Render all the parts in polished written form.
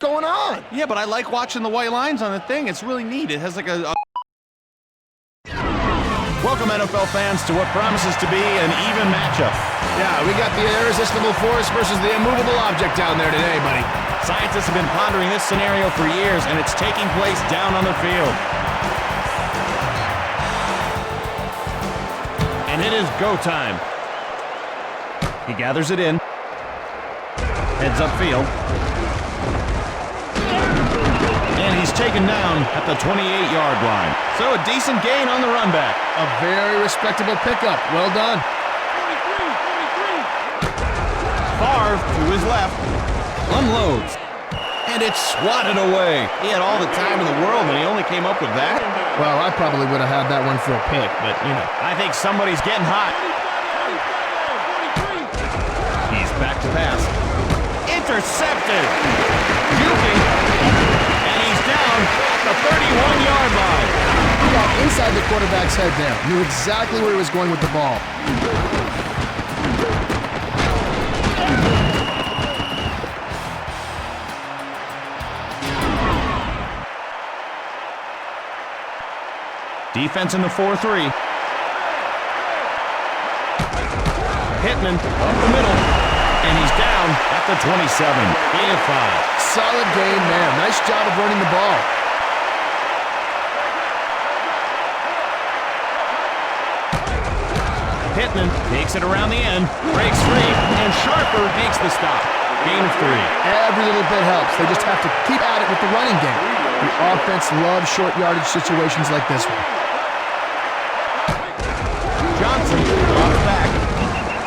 going on? Yeah, but I like watching the white lines on the thing. It's really neat. It has like a... Welcome, NFL fans, to what promises to be an even matchup. Yeah, we got the irresistible force versus the immovable object down there today, buddy. Scientists have been pondering this scenario for years, and it's taking place down on the field. And it is go time. He gathers it in. Heads upfield. And he's taken down at the 28-yard line. So a decent gain on the run back. A very respectable pickup. Well done. Favre to his left. Unloads. And it's swatted away. He had all the time in the world, and he only came up with that. Well, I probably would have had that one for a pick, but, you know. I think somebody's getting hot. He's back to pass. Intercepted. Juking. And he's down at the 31-yard line. He got inside the quarterback's head there. Knew exactly where he was going with the ball. Defense in the 4-3. Pittman up the middle. And he's down at the 27. Gain of 5. Solid game there. Nice job of running the ball. Pittman takes it around the end, breaks free, and Sharper makes the stop. Gain of 3. Every little bit helps. They just have to keep at it with the running game. The offense loves short yardage situations like this one. Johnson drops back.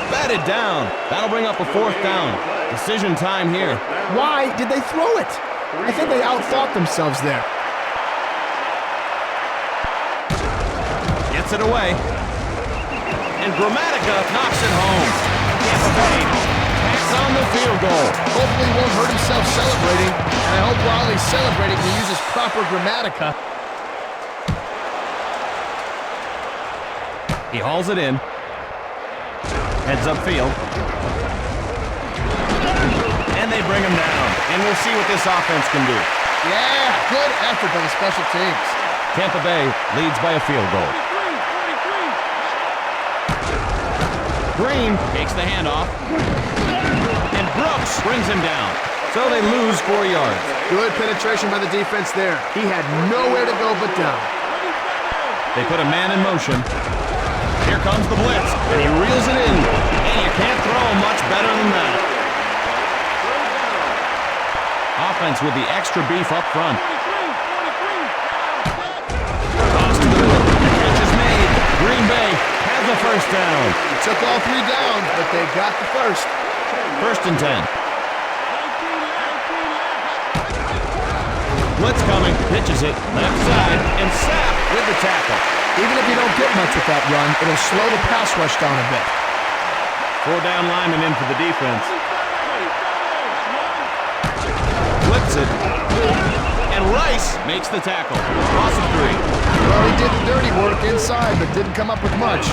Batted down. That'll bring up a 4th down. Decision time here. Why did they throw it? I think they outthought themselves there. Gets it away. And Grammatica knocks it home. Tampa Bay packs on the field goal. Hopefully he won't hurt himself celebrating. And I hope while he's celebrating he uses proper Grammatica. He hauls it in. Heads upfield. And they bring him down. And we'll see what this offense can do. Yeah, good effort by the special teams. Tampa Bay leads by a field goal. Green takes the handoff. And Brooks brings him down. So they lose 4 yards. Good penetration by the defense there. He had nowhere to go but down. They put a man in motion. Here comes the blitz, and he reels it in. And you can't throw him much better than that. Offense with the extra beef up front. Toss to the middle. The catch is made. Green Bay has a 1st down. It took all 3 downs, but they got the 1st. 1st and 10. Blitz coming, pitches it, left side, and Sapp with the tackle. Even if you don't get much with that run, it'll slow the pass rush down a bit. 4 down linemen in for the defense. Flips it. And Rice makes the tackle. Loss of 3. Well, he did the dirty work inside, but didn't come up with much.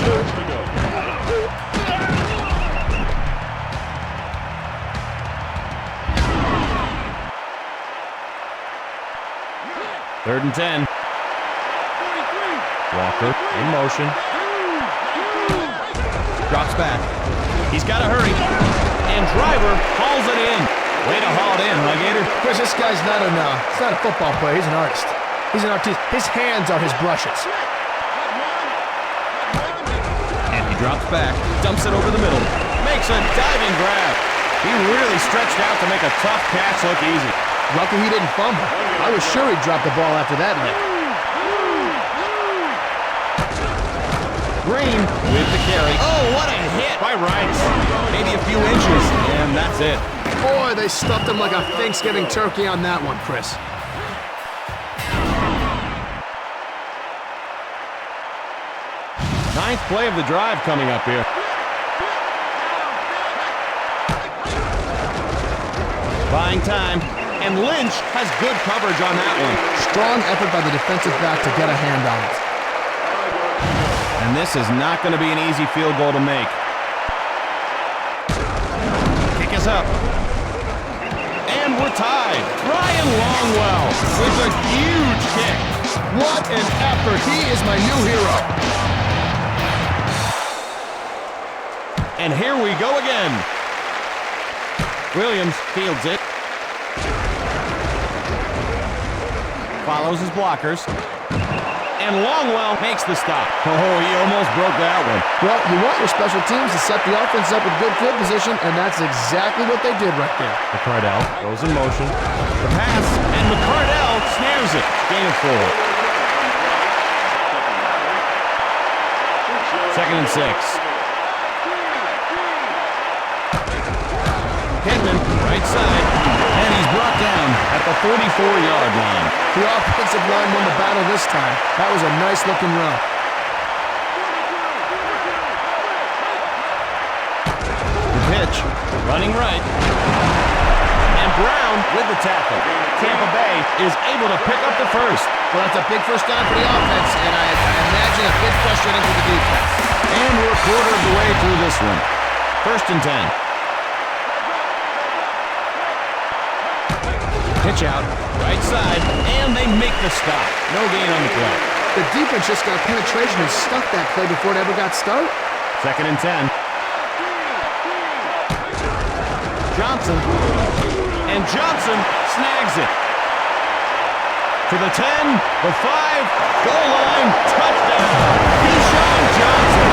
Third and 10. Walker in motion. Drops back. He's got to hurry. And Driver hauls it in. Way to haul it in, huh, Gator? Chris, this guy's it's not a football player. He's an artist. He's an artist. His hands are his brushes. And he drops back. Dumps it over the middle. Makes a diving grab. He really stretched out to make a tough catch look easy. Lucky he didn't fumble. I was sure he'd drop the ball after that lick. Green with the carry. Oh, what a hit by Rice. Maybe a few inches, and that's it. Boy, they stuffed him like a Thanksgiving turkey on that one, Chris. Ninth play of the drive coming up here. Buying time. And Lynch has good coverage on that one. Strong effort by the defensive back to get a hand on it. And this is not going to be an easy field goal to make. Kick is up. And we're tied. Ryan Longwell with a huge kick. What an effort. He is my new hero. And here we go again. Williams fields it. Follows his blockers. And Longwell makes the stop. Oh, he almost broke that one. Well, you want your special teams to set the offense up with good field position, and that's exactly what they did right there. McCardell goes in motion. The pass, and McCardell snares it. Gain of 4. 2nd and 6. Pittman, right side, and he's brought down at the 44-yard line. The offensive line won the battle this time. That was a nice-looking run. The pitch, running right. And Brown with the tackle. Tampa Bay is able to pick up the first. Well, that's a big first down for the offense, and I imagine a bit frustrating for the defense. And we're a quarter of the way through this one. 1st and 10. Pitch out, right side, and they make the stop. No gain on the play. The defense just got penetration and stuck that play before it ever got started. 2nd and 10. Johnson. And Johnson snags it. To the 10, the 5, goal line, touchdown. Deshaun Johnson,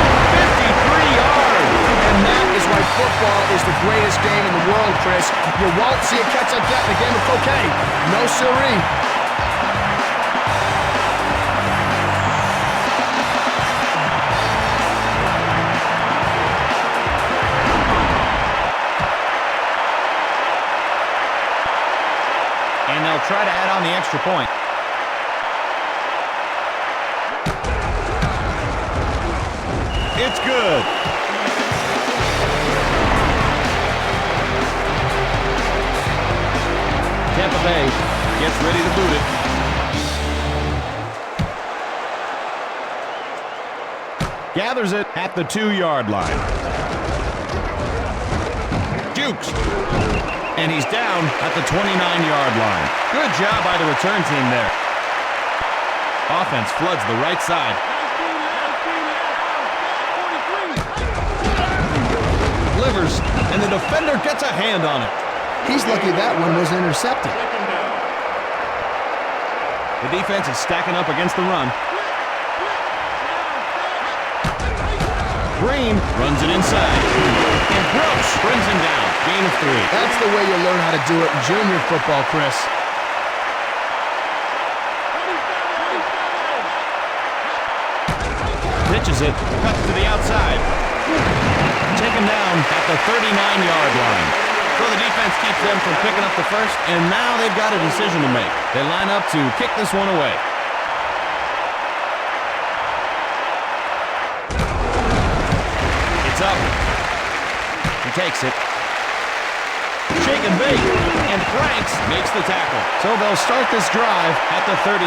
53 yards. And that is why football is the greatest game in the world, Chris. You won't see a catch like that in a game of cocaine. No siree. And they'll try to add on the extra point. It's good. Tampa Bay gets ready to boot it. Gathers it at the 2-yard line. Jukes. And he's down at the 29-yard line. Good job by the return team there. Offense floods the right side. Delivers, and the defender gets a hand on it. He's lucky that one was intercepted. The defense is stacking up against the run. Green runs it inside. And Gross brings him down. Gain of 3. That's the way you learn how to do it in junior football, Chris. Pitches it, cuts to the outside. Taken down at the 39-yard line. So the defense keeps them from picking up the first, and now they've got a decision to make. They line up to kick this one away. It's up. He takes it. Shake and bake, and Franks makes the tackle. So they'll start this drive at the 32.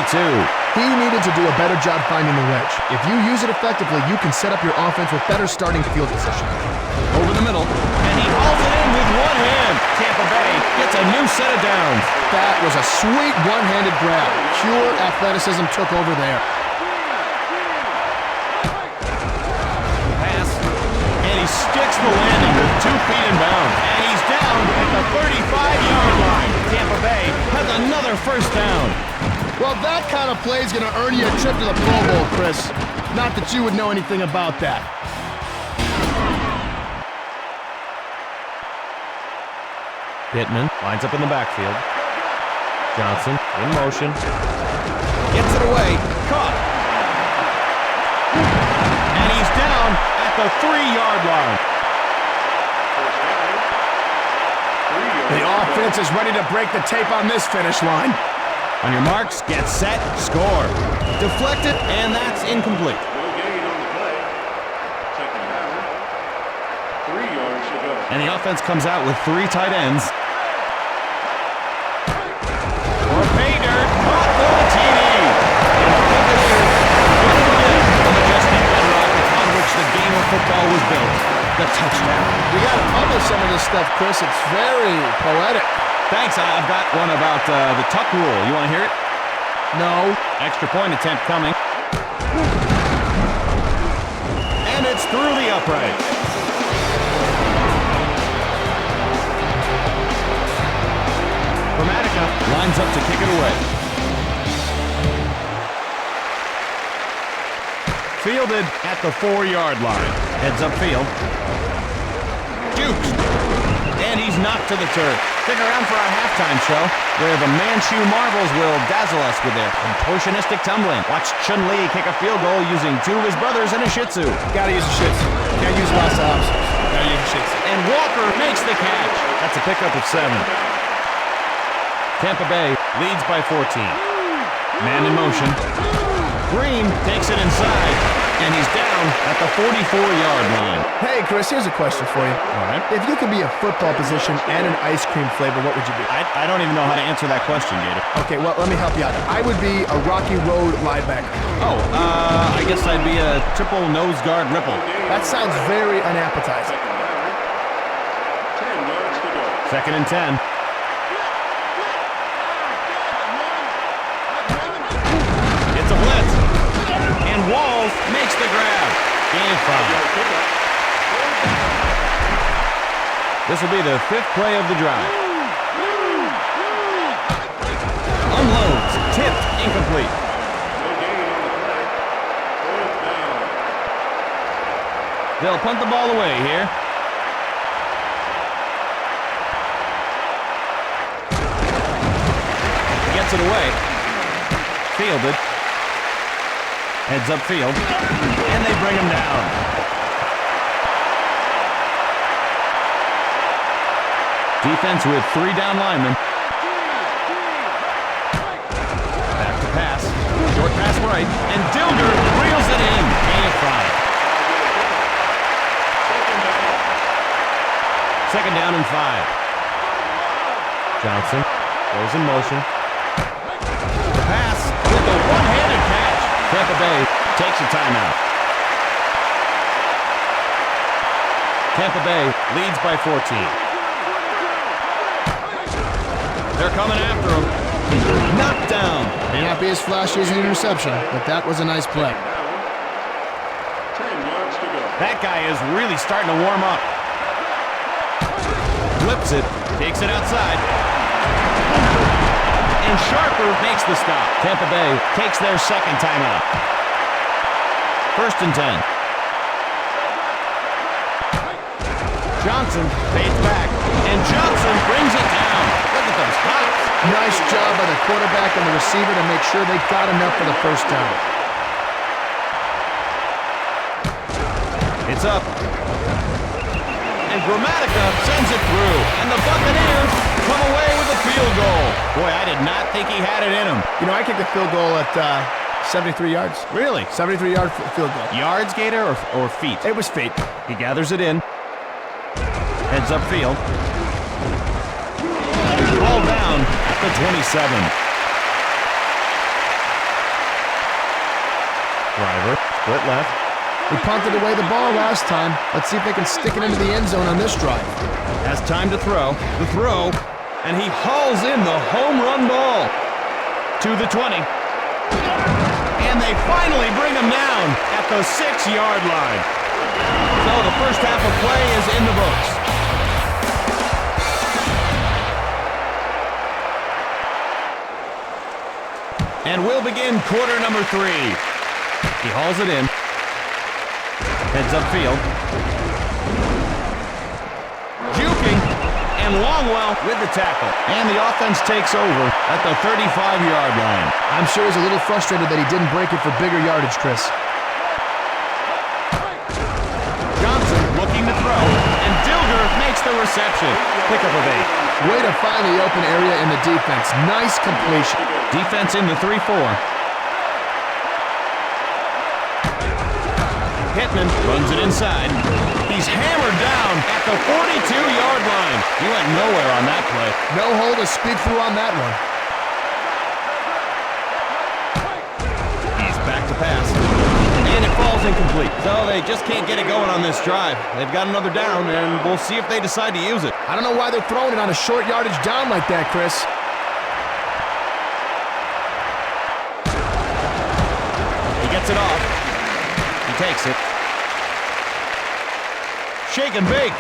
He needed to do a better job finding the wedge. If you use it effectively, you can set up your offense with better starting field position. Over the middle, and he hauls it in with one hand. Tampa Bay gets a new set of downs. That was a sweet one-handed grab. Pure athleticism took over there. Pass, and he sticks the landing with 2 feet in bounds. And he's down at the 35-yard line. Tampa Bay has another first down. Well, that kind of play is going to earn you a trip to the Pro Bowl, Chris. Not that you would know anything about that. Pittman lines up in the backfield. Johnson in motion. Gets it away. Caught. And he's down at the 3-yard line. The offense is ready to break the tape on this finish line. On your marks, get set, score. Deflected, and that's incomplete. No gain on the play. 2nd down. 3 yards to go. And the offense comes out with 3 tight ends. For pay dirt, caught for the TD. And the majestic bedrock upon which the game of football was built. The touchdown. We got to publish some of this stuff, Chris. It's very poetic. Thanks. I've got one about the tuck rule. You want to hear it? No. Extra point attempt coming. And it's through the upright. Chromatica lines up to kick it away. Fielded at the 4-yard line. Heads upfield. Jukes. And he's knocked to the turf. Stick around for our halftime show, where the Manchu Marvels will dazzle us with their contortionistic tumbling. Watch Chun-Li kick a field goal using 2 of his brothers and a Shih Tzu. Gotta use a Shih Tzu. Can't use lots of options. Gotta use a Shih Tzu. And Walker makes the catch. That's a pickup of 7. Tampa Bay leads by 14. Man in motion. Green takes it inside, and he's down at the 44-yard line. Hey, Chris, here's a question for you. All right. If you could be a football position and an ice cream flavor, what would you be? I don't even know how to answer that question, Gator. Okay, well, let me help you out. I would be a Rocky Road linebacker. Oh, I guess I'd be a triple nose guard ripple. That sounds very unappetizing. 10 yards to go. 2nd and 10. It's a blitz. And Walls makes the grab. Gain 5. This will be the 5th play of the drive. Unloads. Tipped. Incomplete. No gain on the play. 4th down. They'll punt the ball away here. Gets it away. Fielded. Heads upfield. And they bring him down. Defense with 3 down linemen. Back to pass. Short pass right. And Dilger reels it in. Gain of 5. 2nd down and 5. Johnson goes in motion. The pass with a one-handed catch. Tampa Bay takes a timeout. Tampa Bay leads by 14. They're coming after him. Knocked down. May not be as flashy as an interception, but that was a nice play. 10 yards to go. That guy is really starting to warm up. Flips it, takes it outside. And Sharper makes the stop. Tampa Bay takes their 2nd timeout. 1st and 10. Johnson fades back, and Johnson brings it down. Look at those hops. Nice job by the quarterback and the receiver to make sure they got enough for the 1st down. It's up. And Chromatica sends it through, and the Buccaneers come away with a field goal. Boy, I did not think he had it in him. You know, I kicked a field goal at 73 yards. Really? 73-yard field goal. Yards, Gator, or feet? It was feet. He gathers it in. Heads upfield. Ball down at the 27. Driver, split left. We punted away the ball last time. Let's see if they can stick it into the end zone on this drive. Has time to throw. The throw. And he hauls in the home run ball to the 20. And they finally bring him down at the 6-yard line. So the first half of play is in the books. And we'll begin quarter number 3. He hauls it in. Heads upfield. Juking. And Longwell with the tackle. And the offense takes over at the 35-yard line. I'm sure he's a little frustrated that he didn't break it for bigger yardage, Chris. Johnson looking to throw. And Dilger makes the reception. Pickup of 8. Way to find the open area in the defense. Nice completion. Defense in the 3-4. Pittman runs it inside. He's hammered down at the 42-yard line. He went nowhere on that play. No hole to speak through on that one. He's back to pass. And it falls falls incomplete. So they just can't get it going on this drive. They've got another down, and we'll see if they decide to use it. I don't know why they're throwing it on a short yardage down like that, Chris. He gets it off. He takes it. Shake and bake.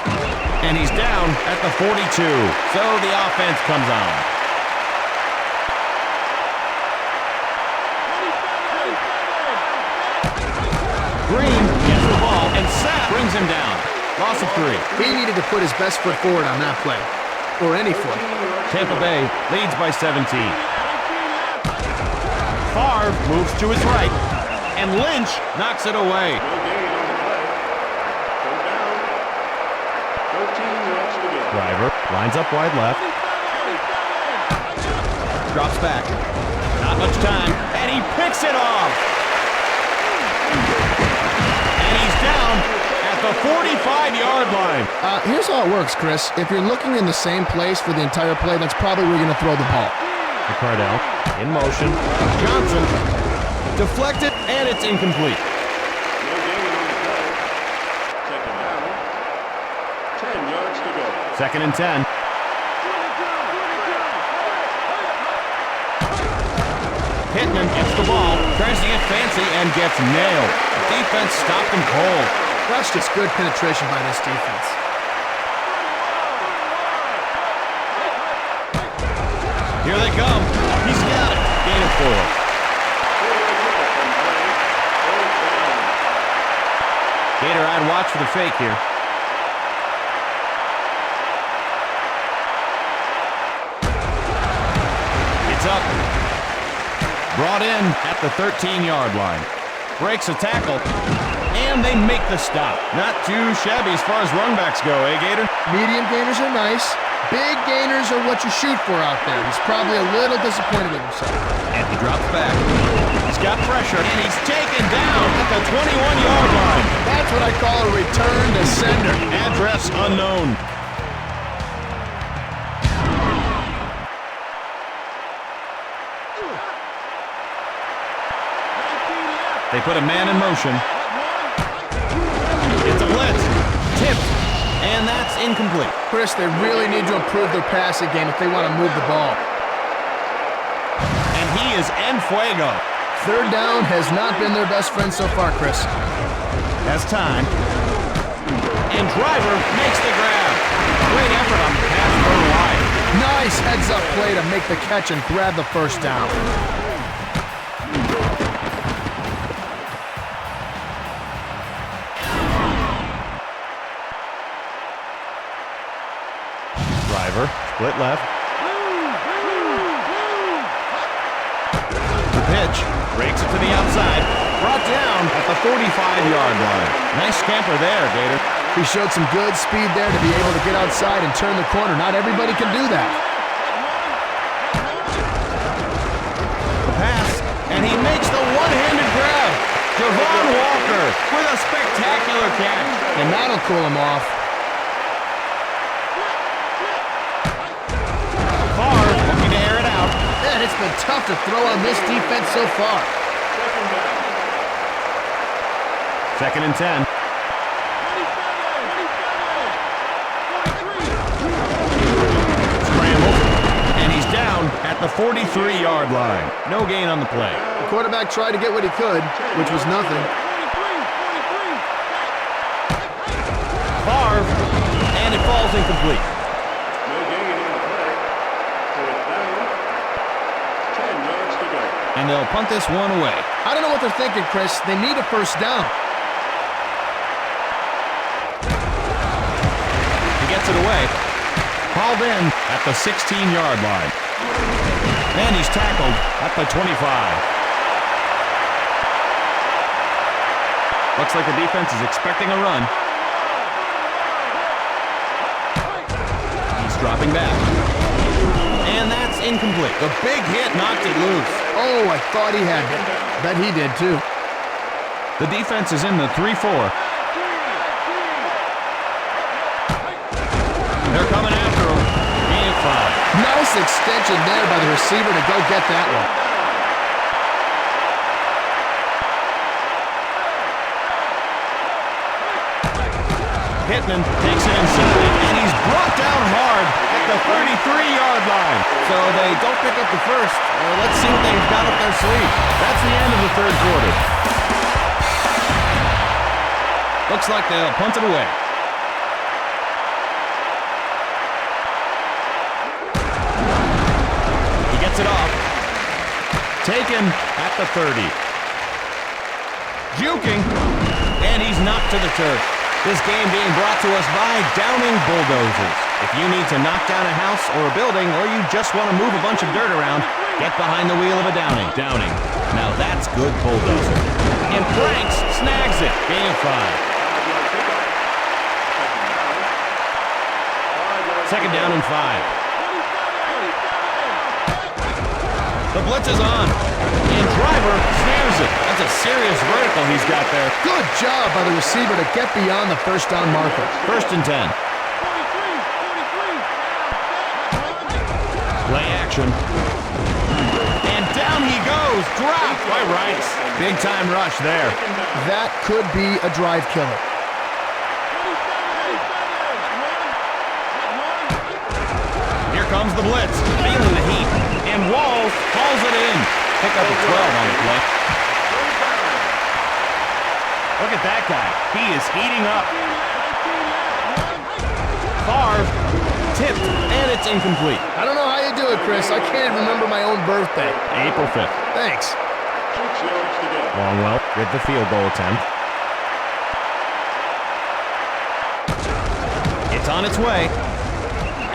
And he's down at the 42. So the offense comes on. Green gets the ball, and Sapp brings him down. Loss of 3. He needed to put his best foot forward on that play. Or any foot. Tampa Bay leads by 17. Favre moves to his right, and Lynch knocks it away. No gain on the play. Third down. 13 yards to go. Driver lines up wide left. Drops back. Not much time, and he picks it off. And he's down at the 45-yard line. Here's how it works, Chris. If you're looking in the same place for the entire play, that's probably where you're going to throw the ball. Cardell in motion. Johnson deflected, and it's incomplete. No gain on the play. Second down. 10 yards to go. Second and 10. Pittman gets the ball, tries to get fancy, and gets nailed. The defense stopped him cold. That's just good penetration by this defense. Here they come. He's got it. Gain of 4. Gator, I'd watch for the fake here. It's up. Brought in at the 13-yard line. Breaks a tackle, and they make the stop. Not too shabby as far as runbacks go, eh, Gator? Medium gainers are nice. Big gainers are what you shoot for out there. He's probably a little disappointed with himself. And he drops back. He's got pressure, and he's taken down at the 21-yard line. That's what I call a return to sender. Address unknown. They put a man in motion. It's a blitz. Tipped. And that's incomplete. Chris, they really need to improve their passing game if they want to move the ball. And he is en fuego. Third down has not been their best friend so far, Chris. Has time. And Driver makes the grab. Great effort on the pass for wide. Nice heads-up play to make the catch and grab the first down. Driver, split left. The pitch, breaks it to the outside. Brought down at the 45-yard line. Nice scamper there, Gator. He showed some good speed there to be able to get outside and turn the corner. Not everybody can do that. The pass, and he makes the one-handed grab. Javon Walker with a spectacular catch. And that'll cool him off. Favre looking to air it out. Man, it's been tough to throw on this defense so far. Second and 10. Scramble. And he's down at the 43-yard line. No gain on the play. The quarterback tried to get what he could, which was nothing. Favre, and it falls incomplete. No gain on the play. Fourth down. 10 yards to go. And they'll punt this one away. I don't know what they're thinking, Chris. They need a first down. He gets it away. Hauled in at the 16-yard line. And he's tackled at the 25. Looks like the defense is expecting a run. He's dropping back. And that's incomplete. The big hit knocked it loose. Oh, I thought he had it. Bet he did, too. The defense is in the 3-4. They're coming after him. Gain of 5. Nice extension there by the receiver to go get that one. Pittman takes it inside, and he's brought down hard at the 33-yard line. So they don't pick up the first. Let's see what they've got up their sleeve. That's the end of the third quarter. Looks like they'll punt it away. He gets it off. Taken at the 30. Juking, and he's knocked to the turf. This game being brought to us by Downing Bulldozers. If you need to knock down a house or a building, or you just want to move a bunch of dirt around, get behind the wheel of a Downing. Now that's good bulldozer. And Franks snags it. Gain of 5. Second down and 5. The blitz is on. And Driver snares it. That's a serious vertical he's got there. Good job by the receiver to get beyond the first down marker. First and 10. Play action. And down he goes. Dropped by Rice. Big time rush there. That could be a drive killer. Here comes the blitz. Feeling the heat. And Walls hauls it in. Pick up a 12 on the play. Look at that guy. He is heating up. Favre tipped, and it's incomplete. I don't know how you do it, Chris. I can't remember my own birthday. April 5th. Thanks. Longwell with the field goal attempt. It's on its way.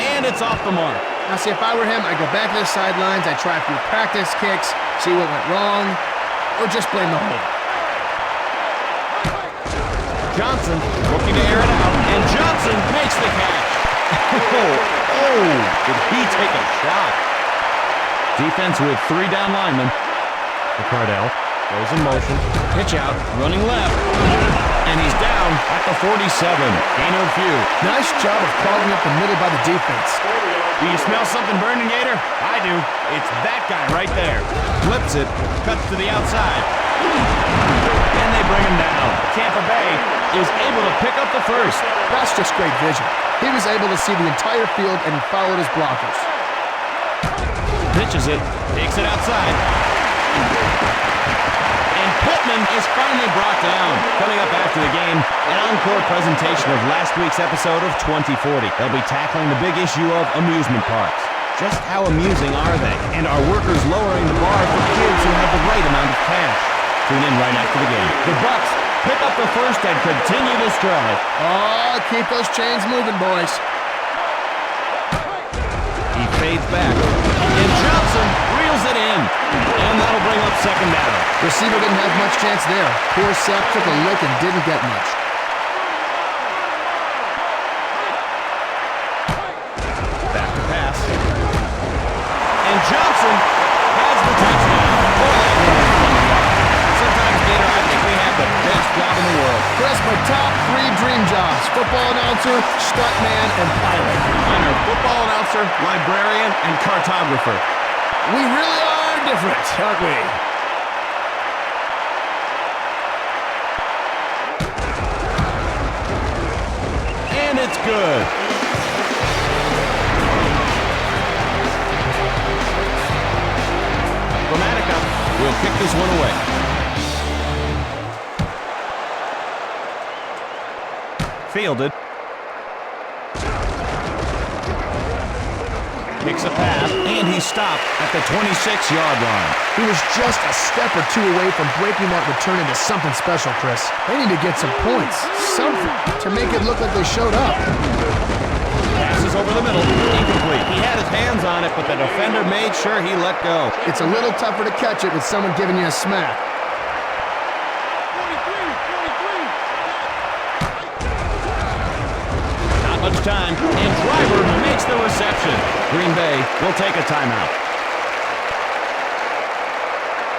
And it's off the mark. Now, see, if I were him, I'd go back to the sidelines, I'd try a few practice kicks, see what went wrong, or just blame the hold. Johnson looking to air it out, and Johnson makes the catch. Oh, did he take a shot? Defense with 3 down linemen. Cardell goes in motion, pitch out, running left, and he's down at the 47. Gainer of few. Nice job of clogging up the middle by the defense. Do you smell something burning, Gator? I do. It's that guy right there. Flips it, cuts to the outside. And they bring him down. Tampa Bay is able to pick up the first. That's just great vision. He was able to see the entire field, and he followed his blockers. Pitches it, takes it outside. And Pittman is finally brought down. Coming up after the game, an encore presentation of last week's episode of 2040. They'll be tackling the big issue of amusement parks. Just how amusing are they? And are workers lowering the bar for kids who have the right amount of cash? Tune in right after the game. The Bucs pick up the first and continue this drive. Oh, keep those chains moving, boys. He fades back. And Johnson reels it in. And that'll bring up second down. Receiver didn't have much chance there. Poor Seth took a lick and didn't get much. Back to pass. And Johnson has the touchdown. Sometimes, Gator, I think we have the best job in the world. Chris, my top 3 dream jobs: football announcer, stuntman, and pilot. Mine are football announcer, librarian, and cartographer. We really are different, aren't we? And it's good. Gramatica will kick this one away. Fielded. Kicks a pass, and he's stopped at the 26-yard line. He was just a step or 2 away from breaking that return into something special, Chris. They need to get some points, something, to make it look like they showed up. Passes over the middle, incomplete. He had his hands on it, but the defender made sure he let go. It's a little tougher to catch it with someone giving you a smack. Not much time, and Driver makes the reception. Green Bay will take a timeout.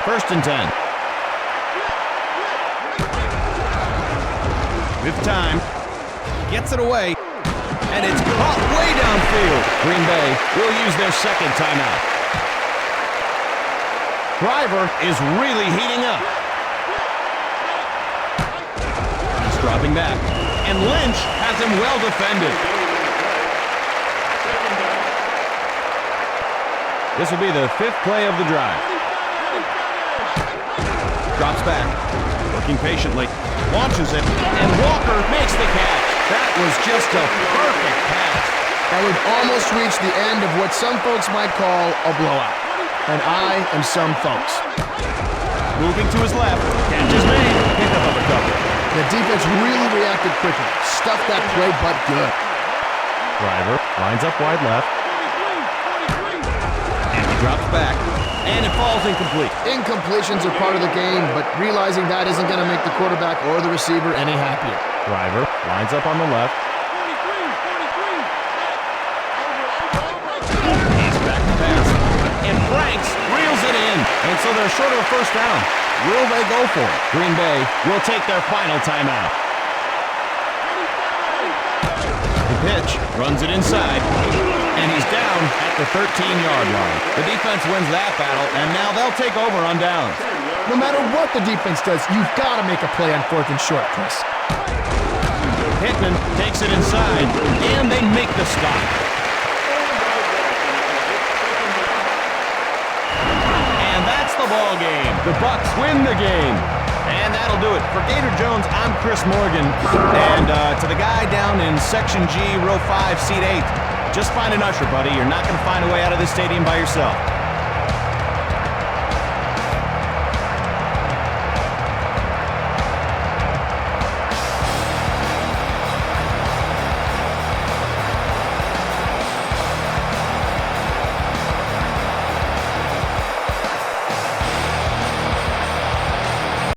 First and 10. With time, gets it away, and it's caught way downfield. Green Bay will use their second timeout. Driver is really heating up. He's dropping back, and Lynch has him well defended. This will be the 5th play of the drive. Drops back, working patiently, launches it, and Walker makes the catch. That was just a perfect pass. And we've almost reached the end of what some folks might call a blowout. And I am some folks. Moving to his left, catch is made, pickup of a couple. The defense really reacted quickly. Stuffed that play, but good. Driver lines up wide left. And he drops back. And it falls incomplete. Incompletions are part of the game, but realizing that isn't going to make the quarterback or the receiver any happier. Driver lines up on the left. He's back to pass. And Franks reels it in. And so they're short of a first down. Will they go for it? Green Bay will take their final timeout. The pitch runs it inside. And he's down at the 13-yard line. The defense wins that battle, and now they'll take over on downs. No matter what the defense does, you've got to make a play on 4th and short, Chris. Hickman takes it inside, and they make the stop. And that's the ball game. The Bucs win the game. And that'll do it. For Gator Jones, I'm Chris Morgan. And to the guy down in Section G, Row 5, Seat 8, just find an usher, buddy. You're not going to find a way out of this stadium by yourself.